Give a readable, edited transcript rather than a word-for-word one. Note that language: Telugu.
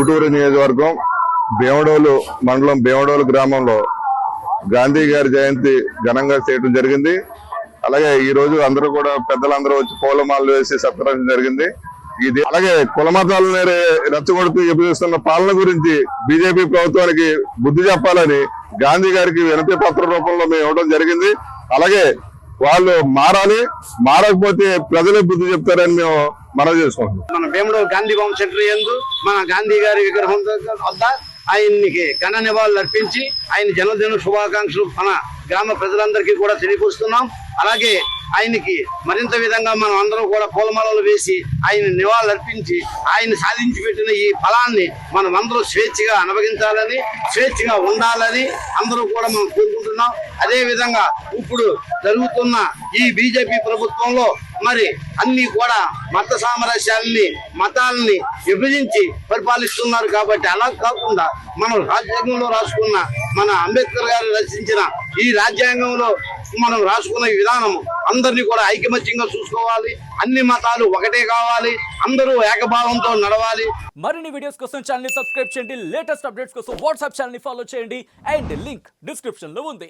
ఉంగుటూరు నియోజకవర్గం భీమడోలు మండలం భీమడోలు గ్రామంలో గాంధీ గారి జయంతి ఘనంగా చేయడం జరిగింది. అలాగే ఈ రోజు అందరూ కూడా పెద్దలందరూ వచ్చి పూలమాలలు వేసి సత్కరించడం జరిగింది. ఇది అలాగే కులమతాలని రెచ్చగొడుతూ ఎదురుస్తున్న పాలన గురించి బీజేపీ ప్రభుత్వానికి బుద్ధి చెప్పాలని గాంధీ గారికి వినతి పత్ర రూపంలో మేము ఇవ్వడం జరిగింది. అలాగే వాళ్ళు మారకపోతే ప్రజలే బుద్ధి చెప్తారని మేము మనవి చేసుకుంటున్నాం. మన భీమడోలు గాంధీ బొమ్మ సెంటర్ యందు మన గాంధీ గారి విగ్రహం వద్ద ఆయనకి ఘన నివాళులు అర్పించి ఆయన జన్మదిన శుభాకాంక్షలు మన గ్రామ ప్రజలందరికీ కూడా తెలియపరుస్తున్నాం. అలాగే ఆయనకి మరింత విధంగా మనం అందరం కూడా పూలమాలలు వేసి ఆయన నివాళులు అర్పించి ఆయన సాధించి పెట్టిన ఈ ఫలాన్ని మనం అందరూ స్వేచ్ఛగా అనుభవించాలని, స్వేచ్ఛగా ఉండాలని అందరూ కూడా మనం కోరుకుంటున్నాం. అదే విధంగా ఇప్పుడు జరుగుతున్న ఈ బీజేపీ ప్రభుత్వంలో మరి అన్ని కూడా మత సామరస్యాలని, మతాలని విభజించి పరిపాలిస్తున్నారు. కాబట్టి అలా కాకుండా మనం రాజ్యాంగంలో రాసుకున్న మన అంబేద్కర్ గారు రచించిన ఈ రాజ్యాంగంలో మనం రాసుకున్న విధానం అందరినీ కూడా ఐకమత్యంగా చూసుకోవాలి. అన్ని మతాలు ఒకటే కావాలి. అందరూ ఏకభావంతో నడవాలి. మరిన్ని వీడియోస్ కోసం ఛానల్ ని సబ్స్క్రైబ్ చేయండి. లేటెస్ట్ అప్డేట్స్ కోసం వాట్సాప్ ఛానల్ ని ఫాలో చేయండి. అండ్ లింక్ డిస్క్రిప్షన్ లో ఉంది.